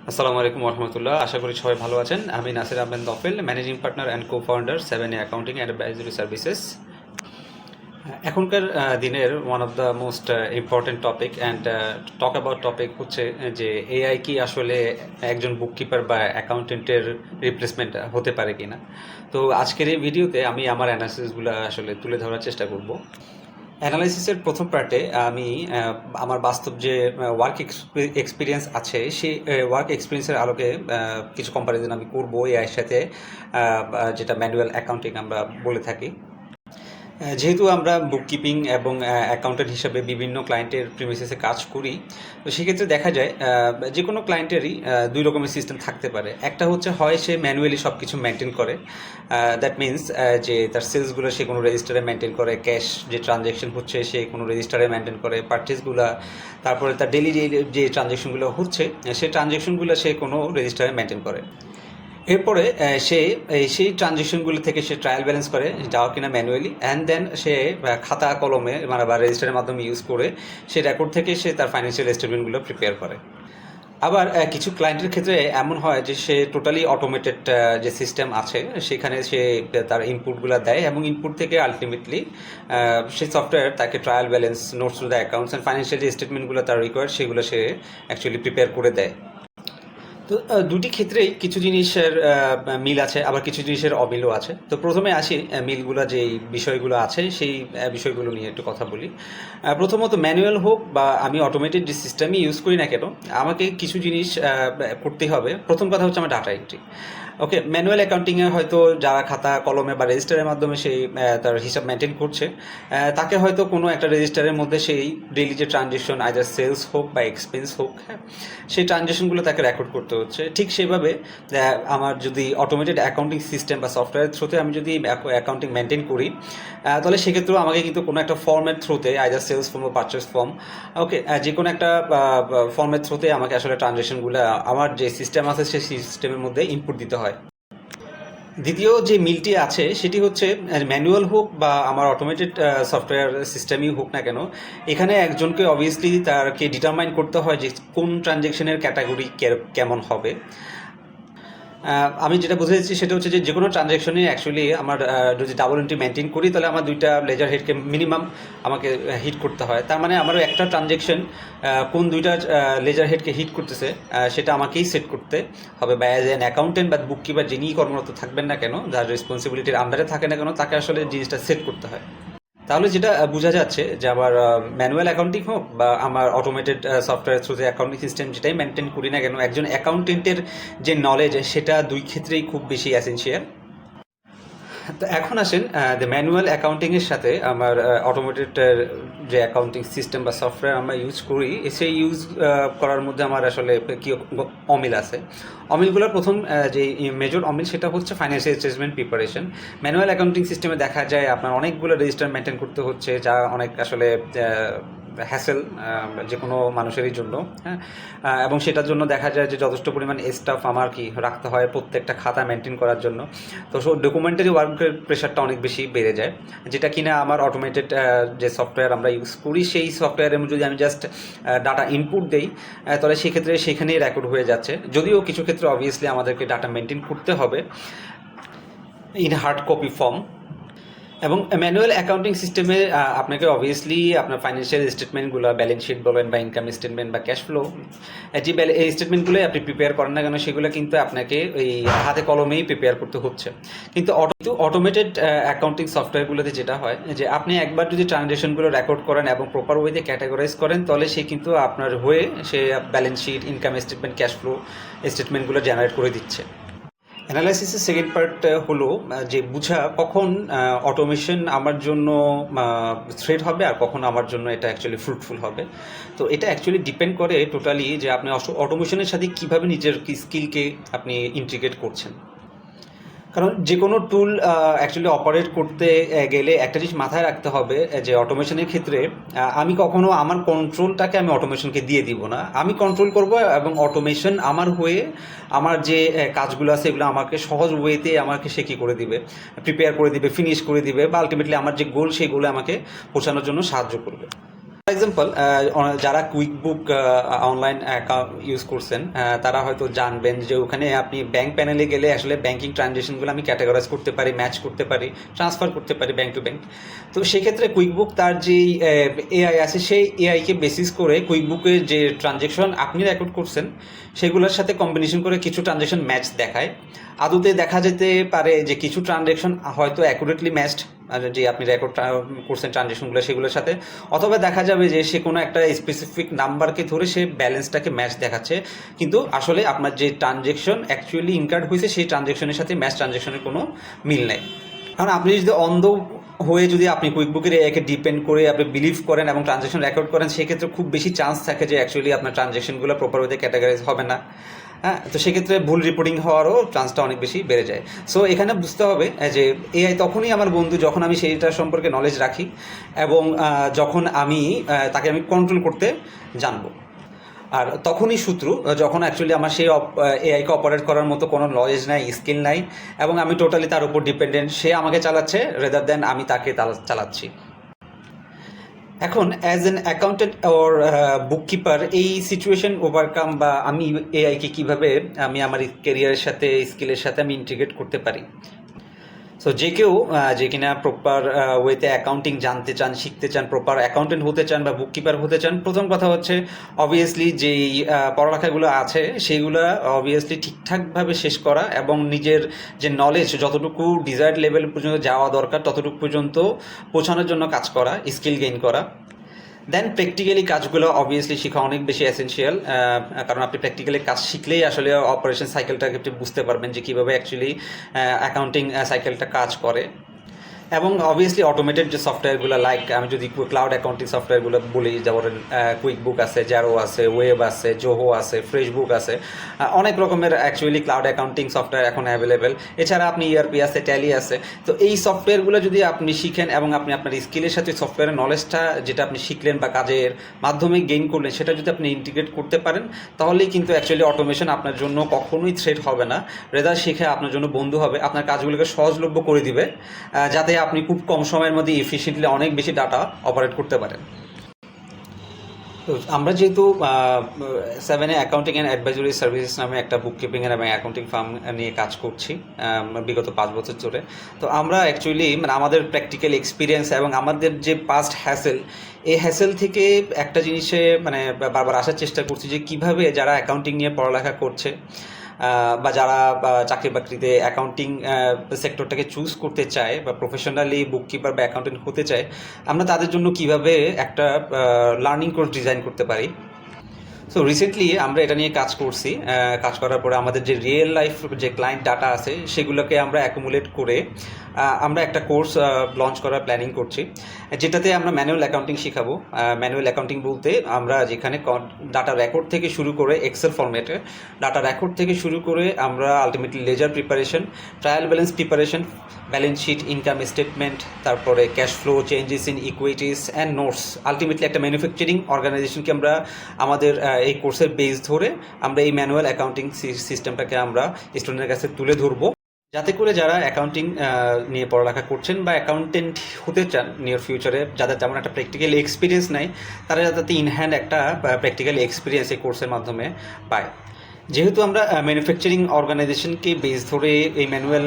আসসালামু আলাইকুম রহমতুল্লাহ। আশা করি সবাই ভালো আছেন। আমি Nasir Ahmed Dafel, managing partner and co founder 7A accounting and advisory services. এখনকার দিনের one of the most important topic and talk about topic হচ্ছে যে এআই কি আসলে একজন বুককিপার বা অ্যাকাউন্টেন্টের রিপ্লেসমেন্ট হতে পারে কি না। তো আজকের এই ভিডিওতে আমি আমার অ্যানালিসিসগুলো আসলে তুলে ধরার চেষ্টা করব। অ্যানালাইসিসের প্রথম পার্টে আমি আমার বাস্তব যে ওয়ার্ক এক্সপিরিয়েন্স আছে সেই ওয়ার্ক এক্সপিরিয়েন্সের আলোকে কিছু কম্পারিজন আমি করবো এআইয়ের সাথে, যেটা ম্যানুয়াল অ্যাকাউন্টিং আমরা বলে থাকি। যেহেতু আমরা বুককিপিং এবং অ্যাকাউন্টেন্ট হিসাবে বিভিন্ন ক্লায়েন্টের প্রিমিসেসে কাজ করি, তো সেক্ষেত্রে দেখা যায় যে কোনো ক্লায়েন্টেরই দুই রকমের সিস্টেম থাকতে পারে। একটা হচ্ছে হয় সে ম্যানুয়ালি সব কিছু মেনটেন করে, দ্যাট মিনস যে তার সেলসগুলো সে কোনো রেজিস্টারে মেনটেন করে, ক্যাশ যে ট্রানজ্যাকশন হচ্ছে সে কোনো রেজিস্টারে মেনটেন করে, পারচেসগুলো, তারপরে তার ডেলি যে ট্রানজ্যাকশনগুলো হচ্ছে সেই ট্রানজ্যাকশনগুলো সে কোনো রেজিস্টারে মেনটেন করে। এরপরে সে সেই ট্রানজেকশনগুলো থেকে সে ট্রায়াল ব্যালেন্স করে যাওয়া কিনা ম্যানুয়ালি, অ্যান্ড দেন সে খাতা কলমে মানে বা রেজিস্টারের মাধ্যমে ইউজ করে সে রেকর্ড থেকে সে তার ফাইন্যান্সিয়াল স্টেটমেন্টগুলো প্রিপেয়ার করে। আবার কিছু ক্লায়েন্টের ক্ষেত্রে এমন হয় যে সে টোটালি অটোমেটেড যে সিস্টেম আছে সেখানে সে তার ইনপুটগুলো দেয় এবং ইনপুট থেকে আলটিমেটলি সেই সফটওয়্যার তাকে trial balance, notes to the accounts and financial যে স্টেটমেন্টগুলো তার রিকোয়ার্ড সেগুলো সে অ্যাকচুয়ালি প্রিপেয়ার করে দেয়। তো দুটি ক্ষেত্রেই কিছু জিনিসের মিল আছে, আবার কিছু জিনিসের অমিলও আছে। তো প্রথমে আসি মিলগুলো যেই বিষয়গুলো আছে সেই বিষয়গুলো নিয়ে একটু কথা বলি। প্রথমত ম্যানুয়াল হোক বা আমি অটোমেটেড যে সিস্টেমই ইউজ করি না কেন, আমাকে কিছু জিনিস করতে হবে। প্রথম কথা হচ্ছে আমার ডাটা এন্ট্রি। ওকে, ম্যানুয়াল অ্যাকাউন্টিংয়ে হয়তো যারা খাতা কলমে বা রেজিস্টারের মাধ্যমে সেই তার হিসাব মেনটেন করছে, তাকে হয়তো কোনো একটা রেজিস্টারের মধ্যে সেই ডেইলি যে ট্রানজেকশন আইদার সেলস হোক বা এক্সপেন্স হোক, হ্যাঁ, সেই ট্রানজেকশনগুলো তাকে রেকর্ড করতে হচ্ছে। ঠিক সেভাবে আমার যদি অটোমেটেড অ্যাকাউন্টিং সিস্টেম বা সফটওয়্যারের থ্রুতে আমি যদি অ্যাকাউন্টিং মেনটেন করি, তাহলে সেক্ষেত্রেও আমাকে কিন্তু কোনো একটা ফর্মের থ্রুতে আইদার সেলস ফর্ম বা পারচেস ফর্ম, ওকে, যে কোনো একটা ফর্মের থ্রুতে আমাকে আসলে ট্রানজেকশনগুলো আমার যে সিস্টেম আছে সেই সিস্টেমের মধ্যে ইনপুট দিতে হয়। দ্বিতীয় যে মিলটি আছে সেটি হচ্ছে ম্যানুয়াল হোক বা আমার অটোমেটেড সফটওয়্যার সিস্টেমই হোক না কেন, এখানে একজনকে অবভিয়াসলি তারকে ডিটারমাইন করতে হয় যে কোন ট্রানজ্যাকশনের ক্যাটাগরি কেমন হবে। আমি যেটা বুঝেছি সেটা হচ্ছে যে কোনো ট্রানজ্যাকশনে অ্যাকচুয়ালি আমার যদি ডাবল এন্ট্রি মেনটেন করি তাহলে আমার দুইটা লেজার হেডকে মিনিমাম আমাকে হিট করতে হয়। তার মানে আমার একটা ট্রানজ্যাকশন কোন দুইটা লেজার হেডকে হিট করতেছে সেটা আমাকেই সেট করতে হবে, বা অ্যাজ অ্যান অ্যাকাউন্টেন্ট বা বুক কিপার যিনি কর্মরত থাকবেন না কেন, যার রেসপন্সিবিলিটির আন্ডারে থাকে না কেন, তাকে আসলে জিনিসটা সেট করতে হয়। তাহলে যেটা বোঝা যাচ্ছে যে আমার ম্যানুয়াল অ্যাকাউন্টিং হোক বা আমার অটোমেটেড সফটওয়্যার থ্রুতে অ্যাকাউন্টিং সিস্টেম যেটাই মেনটেন করি না কেন, একজন অ্যাকাউন্টেন্টের যে নলেজ সেটা দুই ক্ষেত্রেই খুব বেশি অ্যাসেনশিয়াল। তো এখন আসেন দ্য ম্যানুয়াল অ্যাকাউন্টিংয়ের সাথে আমার অটোমেটেড যে অ্যাকাউন্টিং সিস্টেম বা সফটওয়্যার আমরা ইউজ করি, সেই ইউজ করার মধ্যে আমার আসলে কী অমিল আছে। অমিলগুলোর প্রথম যে মেজর অমিল সেটা হচ্ছে financial statement preparation. Manual accounting সিস্টেমে দেখা যায় আপনার অনেকগুলো রেজিস্টার মেনটেন করতে হচ্ছে, যা অনেক আসলে হ্যাসেল যে কোনো মানুষেরই জন্য, হ্যাঁ, এবং সেটার জন্য দেখা যায় যে যথেষ্ট পরিমাণ স্টাফ আমার কি রাখতে হয় প্রত্যেকটা খাতা মেনটেন করার জন্য। তো ডকুমেন্টারি ওয়ার্কের প্রেশারটা অনেক বেশি বেড়ে যায়, যেটা কিনা আমার অটোমেটেড যে সফটওয়্যার আমরা ইউজ করি সেই সফটওয়্যারে যদি আমি জাস্ট ডাটা ইনপুট দিই তাহলে সেক্ষেত্রে সেখানেই রেকর্ড হয়ে যাচ্ছে। যদিও কিছু ক্ষেত্রে অবভিয়াসলি আমাদেরকে ডাটা মেনটেন করতে হবে ইন হার্ড কপি ফর্ম। এবং ম্যানুয়াল অ্যাকাউন্টিং সিস্টেমে আপনাকে অবভিয়াসলি আপনার ফাইন্যান্সিয়াল স্টেটমেন্টগুলো, ব্যালেন্স শিট বলেন বা ইনকাম স্টেটমেন্ট বা ক্যাশ ফ্লো, যে এই স্টেটমেন্টগুলোই আপনি প্রিপেয়ার করেন না কেন সেগুলো কিন্তু আপনাকে ওই হাতে কলমেই প্রিপেয়ার করতে হচ্ছে। কিন্তু অটোমেটেড অ্যাকাউন্টিং সফটওয়্যারগুলোতে যেটা হয় যে আপনি একবার যদি ট্রানজ্যাকশনগুলো রেকর্ড করেন এবং প্রপার ওয়েতে ক্যাটাগরাইজ করেন, তাহলে সে কিন্তু আপনার হয়ে সে balance sheet, income statement, cash flow স্টেটমেন্টগুলো জেনারেট করে দিচ্ছে। অ্যানালাইসিসের সেকেন্ড পার্ট হলো যে বুঝা কখন অটোমেশন আমার জন্য থ্রেট হবে আর কখন আমার জন্য এটা অ্যাকচুয়ালি ফ্রুটফুল হবে। তো এটা অ্যাকচুয়ালি ডিপেন্ড করে টোটালি যে আপনি অটোমেশনের সাথে কীভাবে নিজের স্কিলকে আপনি ইন্টিগ্রেট করছেন। কারণ যে কোনো টুল অ্যাকচুয়ালি অপারেট করতে গেলে একটা জিনিস মাথায় রাখতে হবে যে অটোমেশনের ক্ষেত্রে আমি কখনো আমার কন্ট্রোলটাকে আমি অটোমেশনকে দিয়ে দিব না, আমি কন্ট্রোল করব এবং অটোমেশন আমার হয়ে আমার যে কাজগুলো আছে এগুলো আমাকে সহজ ওয়েতে আমাকে সে কী করে দিবে, প্রিপেয়ার করে দিবে, ফিনিশ করে দিবে, বা আলটিমেটলি আমার যে গোল সেই গোলে আমাকে পৌঁছানোর জন্য সাহায্য করবে। ফর এক্সাম্পল, যারা কুইক বুক অনলাইন অ্যাকাউন্ট ইউজ করছেন তারা হয়তো জানবেন যে ওখানে আপনি ব্যাংক প্যানেলে গেলে আসলে ব্যাংকিং ট্রানজেকশনগুলো আমি ক্যাটাগরাইজ করতে পারি, ম্যাচ করতে পারি, ট্রান্সফার করতে পারি ব্যাংক টু ব্যাংক। তো সেক্ষেত্রে কুইক বুক তার যে এআই আছে সেই এআইকে বেসিস করে কুইক বুকের যে ট্রানজেকশন আপনি রেকর্ড করছেন সেগুলোর সাথে কম্বিনেশন করে কিছু ট্রানজেকশন ম্যাচ দেখায়। আদতে দেখা যেতে পারে যে কিছু ট্রানজেকশন হয়তো অ্যাকুরেটলি ম্যাচড যে আপনি রেকর্ড করছেন ট্রানজেকশনগুলো সেগুলোর সাথে, অথবা দেখা যাবে যে সে কোনো একটা স্পেসিফিক নাম্বারকে ধরে সে ব্যালেন্সটাকে ম্যাচ দেখাচ্ছে, কিন্তু আসলে আপনার যে ট্রানজেকশন অ্যাকচুয়ালি ইনকার্ড হয়েছে সেই ট্রানজেকশনের সাথে ম্যাচ ট্রানজেকশনের কোনো মিল নেই। কারণ আপনি যদি অন্ধ হয়ে যদি আপনি কুইকবুকের একে ডিপেন্ড করে আপনি বিলিভ করেন এবং ট্রানজেকশন রেকর্ড করেন, সেক্ষেত্রে খুব বেশি চান্স থাকে যে অ্যাকচুয়ালি আপনার ট্রানজেকশনগুলো প্রপার ওয়েতে ক্যাটাগরাইজ হবে না। হ্যাঁ, তো সেক্ষেত্রে ভুল রিপোর্টিং হওয়ারও চান্সটা অনেক বেশি বেড়ে যায়। সো এখানে বুঝতে হবে যে এআই তখনই আমার বন্ধু যখন আমি সেইটার সম্পর্কে নলেজ রাখি এবং যখন আমি তাকে আমি কন্ট্রোল করতে জানবো। আর তখনই শত্রু যখন অ্যাকচুয়ালি আমার সেই এআইকে অপারেট করার মতো কোনো নলেজ নাই, স্কিল নাই, এবং আমি টোটালি তার উপর ডিপেন্ডেন্ট, সে আমাকে চালাচ্ছে রেদার দেন আমি তাকে চালাচ্ছি। এখন as an accountant or bookkeeper এই সিচুয়েশন ওভারকাম বা আমি এআইকে কীভাবে আমি আমার ক্যারিয়ারের সাথে স্কিলের সাথে আমি ইন্টিগ্রেট করতে পারি। সো যে কেউ যে কিনা প্রপার ওয়েতে অ্যাকাউন্টিং জানতে চান, শিখতে চান, প্রপার অ্যাকাউন্টেন্ট হতে চান বা বুককিপার হতে চান, প্রথম কথা হচ্ছে অবভিয়াসলি যেই পড়ালেখাগুলো আছে সেইগুলো অবভিয়াসলি ঠিকঠাকভাবে শেষ করা এবং নিজের যে নলেজ যতটুকু ডিজায়ার্ড লেভেল পর্যন্ত যাওয়া দরকার ততটুকু পর্যন্ত পৌঁছানোর জন্য কাজ করা, স্কিল গেইন করা। দেন প্র্যাকটিক্যালি কাজগুলো অবভিয়াসলি শেখা অনেক বেশি এসেনশিয়াল, কারণ আপনি প্র্যাকটিক্যালি কাজ শিখলেই আসলে অপারেশন সাইকেলটাকে আপনি বুঝতে পারবেন যে কীভাবে অ্যাকচুয়ালি অ্যাকাউন্টিং সাইকেলটা কাজ করে। এবং অবভিয়াসলি অটোমেটেড যে সফটওয়্যারগুলো, লাইক আমি যদি ক্লাউড অ্যাকাউন্টিং সফটওয়্যারগুলো বলি, যেমন কুইক বুক আছে, জ্যারো আছে, ওয়েব আছে, জোহো আছে, ফ্রেশবুক আছে, অনেক রকমের অ্যাকচুয়ালি ক্লাউড অ্যাকাউন্টিং সফটওয়্যার এখন অ্যাভেলেবেল। এছাড়া আপনি ইআরপি আছে, ট্যালি আছে। তো এই সফটওয়্যারগুলো যদি আপনি শিখেন এবং আপনি আপনার স্কিলের সাথে সফটওয়্যারের নলেজটা যেটা আপনি শিখলেন বা কাজের মাধ্যমে গেইন করলেন সেটা যদি আপনি ইন্টিগ্রেট করতে পারেন, তাহলেই কিন্তু অ্যাকচুয়ালি অটোমেশন আপনার জন্য কখনোই থ্রেট হবে না, রেদার শিখে আপনার জন্য বন্ধু হবে, আপনার কাজগুলোকে সহজলভ্য করে দিবে, যাতে আপনি খুব কম সময়ের মধ্যে এফিশিয়েন্টলি অনেক বেশি ডাটা অপারেট করতে পারেন। তো আমরা যেহেতু 7 অ্যাকাউন্টিং অ্যান্ড অ্যাডভাইজরি সার্ভিসেস নামে একটা বুককিপিং এবং অ্যাকাউন্টিং ফার্ম নিয়ে কাজ করছি বিগত 5 বছর ধরে, তো আমরা অ্যাকচুয়ালি মানে আমাদের প্র্যাকটিক্যাল এক্সপিরিয়েন্স এবং আমাদের যে পাস্ট হ্যাসেল, এই হ্যাসেল থেকে একটা জিনিসে মানে বারবার আসার চেষ্টা করছি যে কীভাবে যারা অ্যাকাউন্টিং নিয়ে পড়ালেখা করছে বা যারা চাকরি বাকরিতে অ্যাকাউন্টিং সেক্টরটাকে চুজ করতে চায় বা প্রফেশনালি বুককিপার বা অ্যাকাউন্টেন্ট হতে চায়, আমরা তাদের জন্য কিভাবে একটা লার্নিং কোর্স ডিজাইন করতে পারি। সো রিসেন্টলি আমরা এটা নিয়ে কাজ করছি। কাজ করার পরে আমাদের যে রিয়েল লাইফ যে ক্লায়েন্ট ডাটা আছে সেগুলোকে আমরা অ্যাকুমুলেট করে আমরা একটা কোর্স লঞ্চ করার প্ল্যানিং করছি, যেটাতে আমরা ম্যানুয়াল অ্যাকাউন্টিং শেখাবো। ম্যানুয়াল অ্যাকাউন্টিং বলতে আমরা যেখানে ডাটা রেকর্ড থেকে শুরু করে এক্সেল ফরম্যাটে ডাটা রেকর্ড থেকে শুরু করে আমরা ultimately ledger preparation, trial balance preparation, balance sheet, income statement, তারপরে cash flow, changes in equities and notes, ultimately একটা ম্যানুফ্যাকচারিং অর্গানাইজেশনকে আমরা আমাদের এই কোর্সের বেস ধরে আমরা এই ম্যানুয়াল অ্যাকাউন্টিং সিস্টেমটাকে আমরা স্টুডেন্টের কাছে তুলে ধরবো, যাতে করে যারা অ্যাকাউন্টিং নিয়ে পড়ালেখা করছেন বা অ্যাকাউন্টেন্ট হতে চান নিয়ার ফিউচারে, যাদের তেমন একটা প্র্যাকটিক্যাল এক্সপিরিয়েন্স নাই, তারা যাতে ইন হ্যান্ড একটা প্র্যাকটিক্যাল এক্সপিরিয়েন্স এই কোর্সের মাধ্যমে পায়। যেহেতু আমরা ম্যানুফ্যাকচারিং অর্গানাইজেশনকে বেস ধরে এই ম্যানুয়াল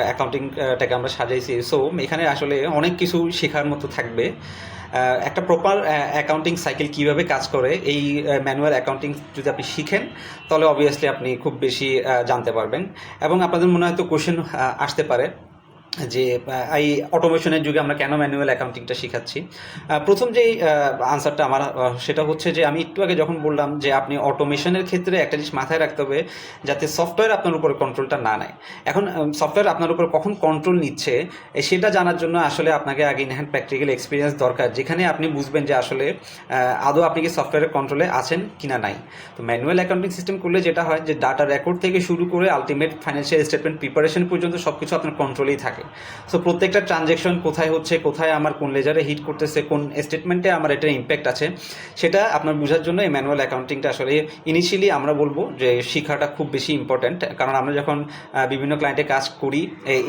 অ্যাকাউন্টিংটাকে আমরা সাজাইছি, সো এখানে আসলে অনেক কিছু শেখার মতো থাকবে। একটা প্রপার অ্যাকাউন্টিং সাইকেল কীভাবে কাজ করে এই ম্যানুয়াল অ্যাকাউন্টিং যদি আপনি শিখেন, তাহলে অবভিয়াসলি আপনি খুব বেশি জানতে পারবেন। এবং আপনাদের মনে হয়তো কোশ্চেন আসতে পারে যে এই অটোমেশনের যুগে আমরা কেন ম্যানুয়াল অ্যাকাউন্টিংটা শেখাচ্ছি। প্রথম যেই আনসারটা আমার সেটা হচ্ছে যে আমি একটু আগে যখন বললাম যে আপনি অটোমেশনের ক্ষেত্রে একটা জিনিস মাথায় রাখতে হবে, যাতে সফটওয়্যার আপনার উপর কন্ট্রোলটা না নেয়। এখন সফটওয়্যার আপনার উপর কখন কন্ট্রোল নিচ্ছে সেটা জানার জন্য আসলে আপনাকে আগে ইন হ্যান্ড প্র্যাকটিক্যাল এক্সপিরিয়েন্স দরকার, যেখানে আপনি বুঝবেন যে আসলে আদৌ আপনি কি সফটওয়্যারের কন্ট্রোলে আছেন কিনা নাই। তো ম্যানুয়াল অ্যাকাউন্টিং সিস্টেম করলে যেটা হয় যে ডাটা রেকর্ড থেকে শুরু করে আলটিমেট ফাইন্যান্সিয়াল স্টেটমেন্ট প্রিপারেশন পর্যন্ত সব কিছু আপনার কন্ট্রোলেই থাকে। থাকে। সো প্রত্যেকটা ট্রানজ্যাকশন কোথায় হচ্ছে, কোথায় আমার কোন লেজারে হিট করতেছে, কোন স্টেটমেন্টে আমার এটার ইম্প্যাক্ট আছে, সেটা আপনার বোঝার জন্য এই ম্যানুয়াল অ্যাকাউন্টিংটা আসলে ইনিশিয়ালি আমরা বলবো যে শেখাটা খুব বেশি ইম্পর্ট্যান্ট। কারণ আমরা যখন বিভিন্ন ক্লায়েন্টে কাজ করি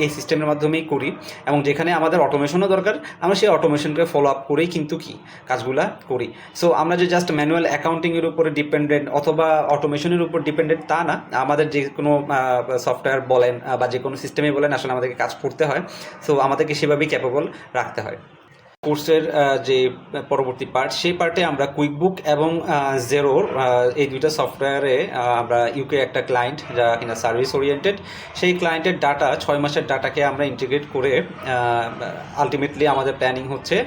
এই সিস্টেমের মাধ্যমেই করি, এবং যেখানে আমাদের অটোমেশনও দরকার, আমরা সেই অটোমেশনকে ফলো আপ করেই কিন্তু কাজগুলা করি। সো আমরা যে জাস্ট ম্যানুয়াল অ্যাকাউন্টিংয়ের উপরে ডিপেন্ডেন্ট অথবা অটোমেশনের উপর ডিপেন্ডেন্ট তা না, আমাদের যে কোনো সফটওয়্যার বলেন বা যে কোনো সিস্টেমে বলেন, আসলে আমাদেরকে কাজ করতে হয়। সো আমাদেরকে সেভাবেই ক্যাপেবল রাখতে হয়। কোর্সের যে পরবর্তী পার্ট, সেই পার্টে আমরা কুইকবুক এবং জেরোর এই দুইটা সফটওয়্যারে আমরা ইউকে একটা ক্লায়েন্ট যারা কিনা সার্ভিস ওরিয়েন্টেড, সেই ক্লায়েন্টের ডাটা 6 মাসের ডাটাকে আমরা ইন্টিগ্রেট করে আলটিমেটলি আমাদের প্ল্যানিং হচ্ছে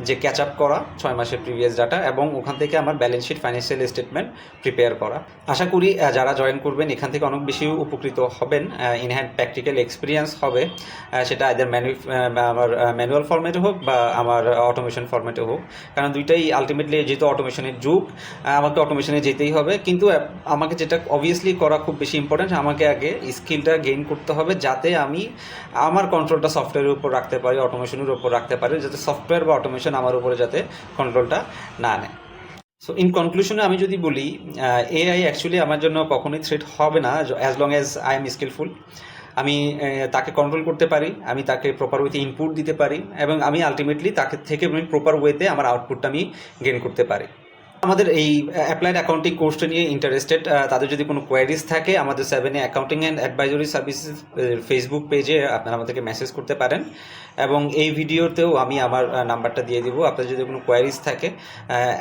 যে ক্যাচ আপ করা 6 মাসের প্রিভিয়াস ডাটা, এবং ওখান থেকে আমার balance sheet, financial statement prepare করা। আশা করি যারা জয়েন করবেন এখান থেকে অনেক বেশি উপকৃত হবেন, ইন হ্যান্ড প্র্যাকটিক্যাল এক্সপিরিয়েন্স হবে, সেটা আইদার আমার ম্যানুয়াল ফরম্যাটে হোক বা আমার অটোমেশন ফরম্যাটে হোক। কারণ দুইটাই আলটিমেটলি যেহেতু অটোমেশনের যুগ, আমাকে অটোমেশনে যেতেই হবে। কিন্তু আমাকে যেটা অবভিয়াসলি করা খুব বেশি ইম্পর্টেন্ট, আমাকে আগে স্কিলটা গেইন করতে হবে যাতে আমি আমার কন্ট্রোলটা সফটওয়্যারের উপর রাখতে পারি, অটোমেশনের উপর রাখতে পারি, যাতে সফটওয়্যার বা অটোমেশন আমার উপরে যাতে কন্ট্রোলটা না নেয়। সো ইন কনক্লুশনে আমি যদি বলি, এআই অ্যাকচুয়ালি আমার জন্য কখনোই থ্রেট হবে না as long as I am skillful. আমি তাকে কন্ট্রোল করতে পারি, আমি তাকে প্রপার ওয়েতে ইনপুট দিতে পারি, এবং আমি আলটিমেটলি তাকে থেকে আমি প্রপার ওয়েতে আমার আউটপুটটা আমি গেন করতে পারি। আমাদের এই অ্যাপ্লাইড অ্যাকাউন্টিং কোর্সটা নিয়ে ইন্টারেস্টেড তাদের যদি কোনো কোয়ারিজ থাকে, আমাদের 7A accounting and advisory services Facebook পেজে আপনারা আমাদেরকে মেসেজ করতে পারেন, এবং এই ভিডিওতেও আমি আমার নাম্বারটা দিয়ে দিব। আপনার যদি কোনো কোয়ারিজ থাকে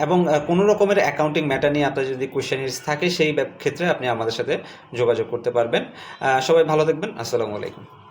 এবং কোনো রকমের অ্যাকাউন্টিং ম্যাটার নিয়ে আপনার যদি কোয়েশ্চেনিজ থাকে, সেই ক্ষেত্রে আপনি আমাদের সাথে যোগাযোগ করতে পারবেন। সবাই ভালো থাকবেন। আসসালামু আলাইকুম।